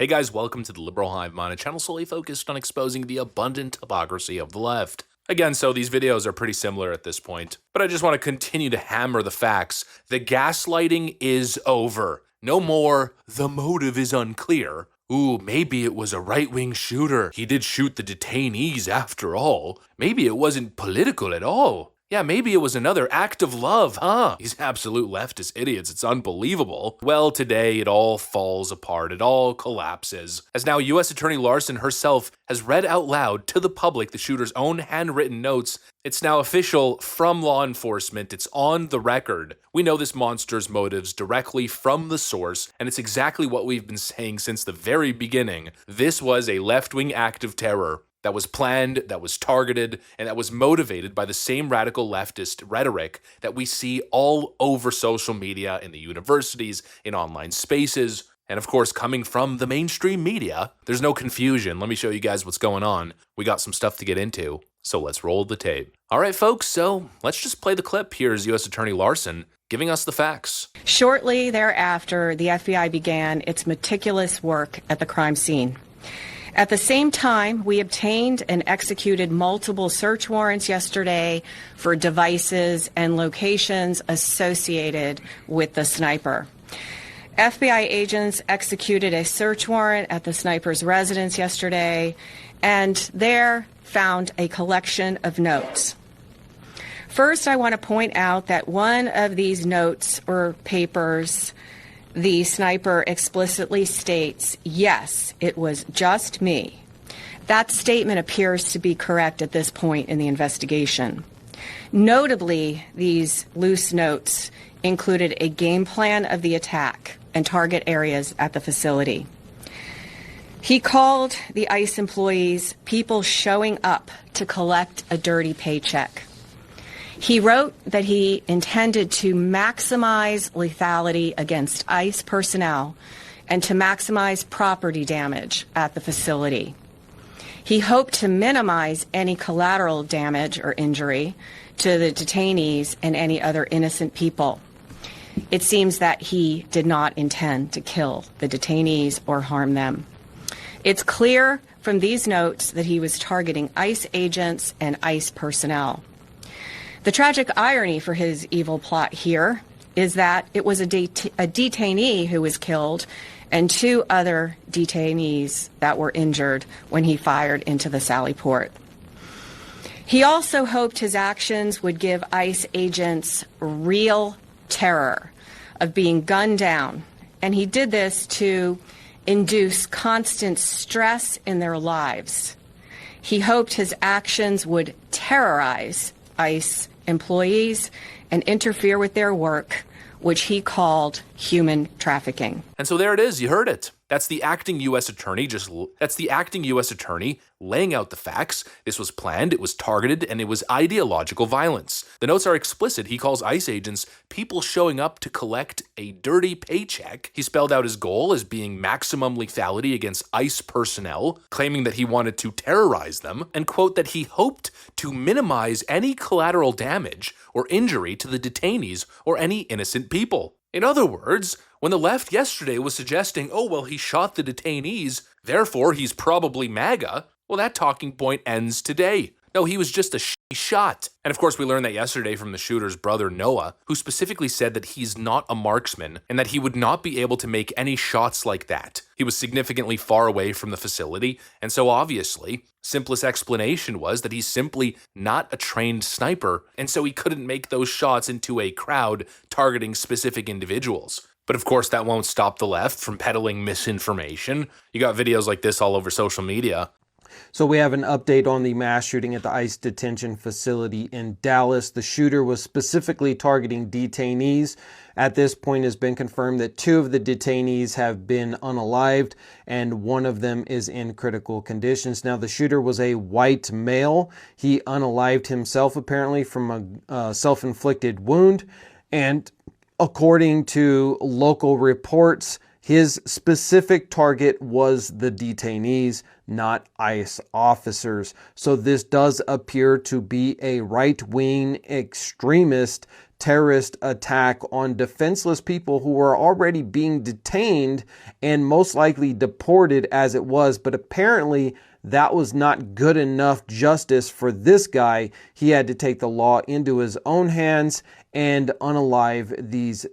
Hey guys, welcome to the Liberal Hive Mind, a channel solely focused on exposing the abundant hypocrisy of the left. Again, so these videos are pretty similar at this point, but I just want to continue to hammer the facts. The gaslighting is over. No more, the motive is unclear. Ooh, maybe it was a right-wing shooter. He did shoot the detainees after all. Maybe it wasn't political at all. Yeah, maybe it was another act of love, huh? These absolute leftist idiots, it's unbelievable. Well, today it all falls apart, it all collapses. As now U.S. Attorney Larson herself has read out loud to the public the shooter's own handwritten notes. It's now official from law enforcement, it's on the record. We know this monster's motives directly from the source, and it's exactly what we've been saying since the very beginning. This was a left-wing act of terror that was planned, that was targeted, and that was motivated by the same radical leftist rhetoric that we see all over social media, in the universities, in online spaces, and of course coming from the mainstream media. There's no confusion. Let me show you guys what's going on. We got some stuff to get into, so let's roll the tape. All right, folks, so let's just play the clip. Here's U.S. Attorney Larson giving us the facts. Shortly thereafter, the FBI began its meticulous work at the crime scene. At the same time, we obtained and executed multiple search warrants yesterday for devices and locations associated with the sniper. FBI agents executed a search warrant at the sniper's residence yesterday and there found a collection of notes. First, I want to point out that one of these notes or papers, the sniper explicitly states, yes, it was just me. That statement appears to be correct at this point in the investigation. Notably, these loose notes included a game plan of the attack and target areas at the facility. He called the ICE employees people showing up to collect a dirty paycheck. He wrote that he intended to maximize lethality against ICE personnel and to maximize property damage at the facility. He hoped to minimize any collateral damage or injury to the detainees and any other innocent people. It seems that he did not intend to kill the detainees or harm them. It's clear from these notes that he was targeting ICE agents and ICE personnel. The tragic irony for his evil plot here is that it was a detainee who was killed and two other detainees that were injured when he fired into the Sally Port. He also hoped his actions would give ICE agents real terror of being gunned down, and he did this to induce constant stress in their lives. He hoped his actions would terrorize ICE employees and interfere with their work, which he called human trafficking. And so there it is, you heard it. That's the acting U.S. attorney laying out the facts. This was planned, it was targeted, and it was ideological violence. The notes are explicit. He calls ICE agents people showing up to collect a dirty paycheck. He spelled out his goal as being maximum lethality against ICE personnel, claiming that he wanted to terrorize them, and quote that he hoped to minimize any collateral damage or injury to the detainees or any innocent people. In other words, when the left yesterday was suggesting, oh, well, he shot the detainees, therefore he's probably MAGA, well, that talking point ends today. No, he was just a shot. And of course, we learned that yesterday from the shooter's brother, Noah, who specifically said that he's not a marksman and that he would not be able to make any shots like that. He was significantly far away from the facility, and so obviously, simplest explanation was that he's simply not a trained sniper, and so he couldn't make those shots into a crowd targeting specific individuals. But of course, that won't stop the left from peddling misinformation. You got videos like this all over social media. So we have an update on the mass shooting at the ICE detention facility in Dallas. The shooter was specifically targeting detainees. At this point, it's been confirmed that two of the detainees have been unalived and one of them is in critical conditions. Now, the shooter was a white male. He unalived himself apparently from a self-inflicted wound. And according to local reports, his specific target was the detainees, not ICE officers. So this does appear to be a right-wing extremist terrorist attack on defenseless people who were already being detained and most likely deported as it was. But apparently that was not good enough justice for this guy. He had to take the law into his own hands and unalive these.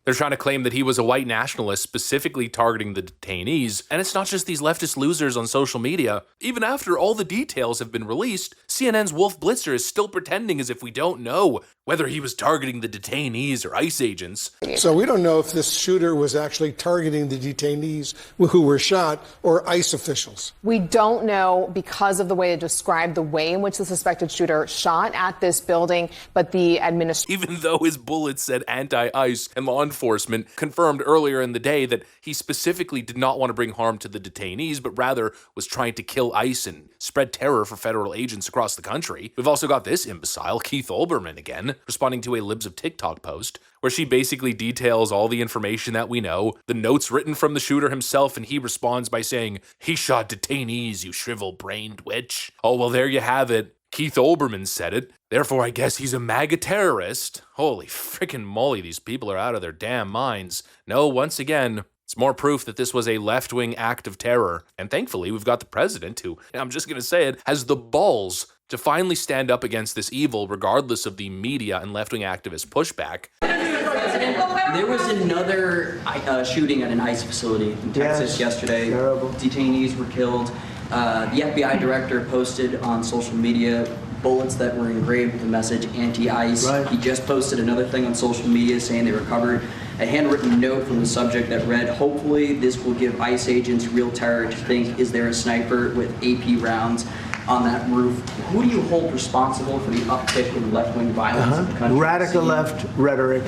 They're trying to claim that he was a white nationalist specifically targeting the detainees, and it's not just these leftist losers on social media. Even after all the details have been released, CNN's Wolf Blitzer is still pretending as if we don't know whether he was targeting the detainees or ICE agents. So we don't know if this shooter was actually targeting the detainees who were shot or ICE officials. We don't know because of the way it described the way in which the suspected shooter shot at this building, but the administration... Even though his bullets said anti-ICE, and law enforcement confirmed earlier in the day that he specifically did not want to bring harm to the detainees, but rather was trying to kill ICE and spread terror for federal agents across the country. We've also got this imbecile, Keith Olbermann again, responding to a Libs of TikTok post, where she basically details all the information that we know, the notes written from the shooter himself, and he responds by saying, "He shot detainees, you shrivel-brained witch." Oh, well, there you have it. Keith Olbermann said it. Therefore, I guess he's a MAGA terrorist. Holy frickin' moly, these people are out of their damn minds. No, once again, it's more proof that this was a left-wing act of terror. And thankfully, we've got the president who, I'm just gonna say it, has the balls to finally stand up against this evil, regardless of the media and left-wing activist pushback. There was another shooting at an ICE facility in Texas yesterday. Terrible. Detainees were killed. The FBI director posted on social media bullets that were engraved with the message anti-ICE. Right. He just posted another thing on social media saying they recovered a handwritten note from the subject that read, "Hopefully this will give ICE agents real terror to think, is there a sniper with AP rounds on that roof?" Who do you hold responsible for the uptick in left-wing violence in the country? Radical left rhetoric.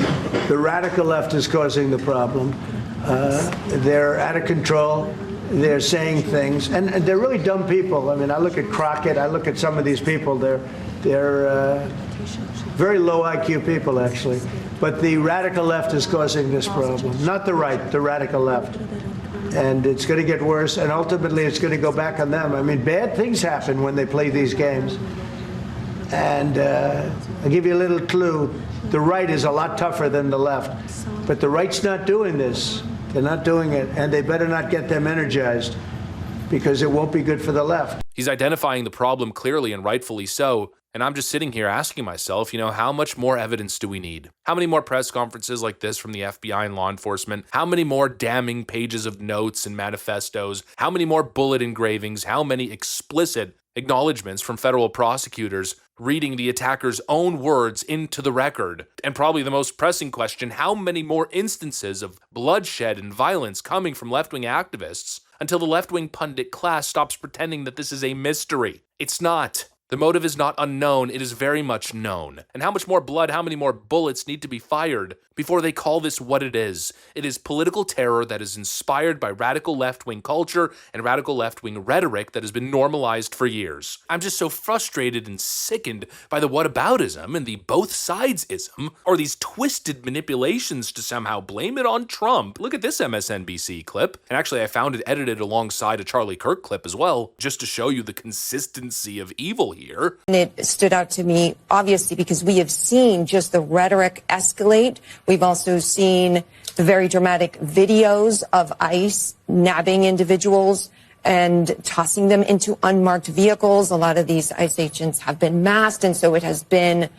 The radical left is causing the problem. They're out of control. They're saying things, and they're really dumb people. I mean, I look at Crockett, I look at some of these people. They're very low IQ people, actually. But the radical left is causing this problem, not the right, the radical left. And it's going to get worse, and ultimately it's going to go back on them. I mean, bad things happen when they play these games. And I'll give you a little clue. The right is a lot tougher than the left. But the right's not doing this. They're not doing it, and they better not get them energized, because it won't be good for the left. He's identifying the problem clearly and rightfully so, and I'm just sitting here asking myself, how much more evidence do we need? How many more press conferences like this from the FBI and law enforcement? How many more damning pages of notes and manifestos? How many more bullet engravings? How many explicit acknowledgments from federal prosecutors reading the attacker's own words into the record? And probably the most pressing question, how many more instances of bloodshed and violence coming from left-wing activists until the left-wing pundit class stops pretending that this is a mystery? It's not. The motive is not unknown, it is very much known. And how much more blood, how many more bullets need to be fired before they call this what it is? It is political terror that is inspired by radical left-wing culture and radical left-wing rhetoric that has been normalized for years. I'm just so frustrated and sickened by the whataboutism and the both sides-ism, or these twisted manipulations to somehow blame it on Trump. Look at this MSNBC clip. And actually, I found it edited alongside a Charlie Kirk clip as well, just to show you the consistency of evil here. And it stood out to me, obviously, because we have seen just the rhetoric escalate. We've also seen the very dramatic videos of ICE nabbing individuals and tossing them into unmarked vehicles. A lot of these ICE agents have been masked, and so it has been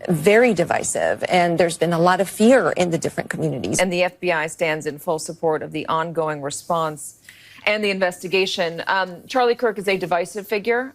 very divisive. And there's been a lot of fear in the different communities. And the FBI stands in full support of the ongoing response and the investigation. Charlie Kirk is a divisive figure,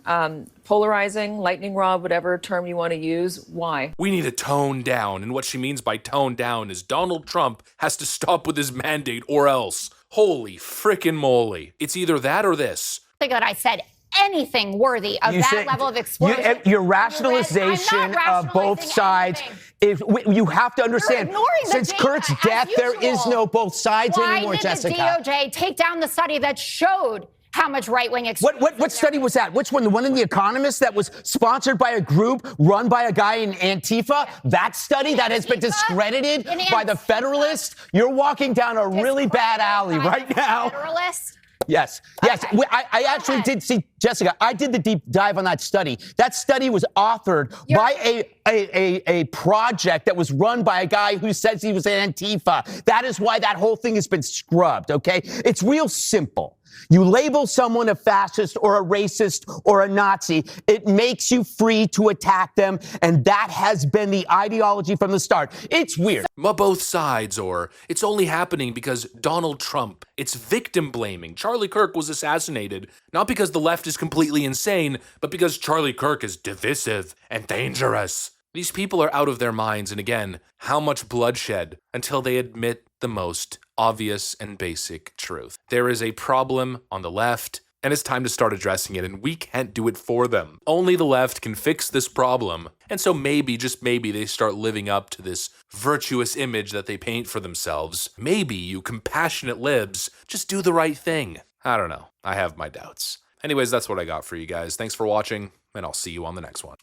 polarizing, lightning rod, whatever term you want to use. Why? We need to tone down, and what she means by tone down is Donald Trump has to stop with his mandate or else. Holy frickin' moly. It's either that or this. I think that I said anything worthy of level of explosion. Your rationalization of both sides is, you have to understand, since Kurt's death, there is no both sides anymore, Jessica. Why did the DOJ take down the study that showed how much right-wing extremism? What study was that? Which one? The one in The Economist that was sponsored by a group run by a guy in Antifa? That study that has been discredited by the Federalist? You're walking down a really bad alley right now. Federalist? Yes. I actually did see, Jessica, I did the deep dive on that study. That study was authored by a project that was run by a guy who says he was an Antifa. That is why that whole thing has been scrubbed, okay? It's real simple. You label someone a fascist or a racist or a Nazi, it makes you free to attack them, and that has been the ideology from the start. It's weird. Both sides, or it's only happening because Donald Trump. It's victim blaming. Charlie Kirk was assassinated, not because the left is completely insane, but because Charlie Kirk is divisive and dangerous. These people are out of their minds, and again, how much bloodshed until they admit the most obvious and basic truth. There is a problem on the left, and it's time to start addressing it, and we can't do it for them. Only the left can fix this problem, and so maybe, just maybe, they start living up to this virtuous image that they paint for themselves. Maybe you compassionate libs just do the right thing. I don't know. I have my doubts. Anyways, that's what I got for you guys. Thanks for watching, and I'll see you on the next one.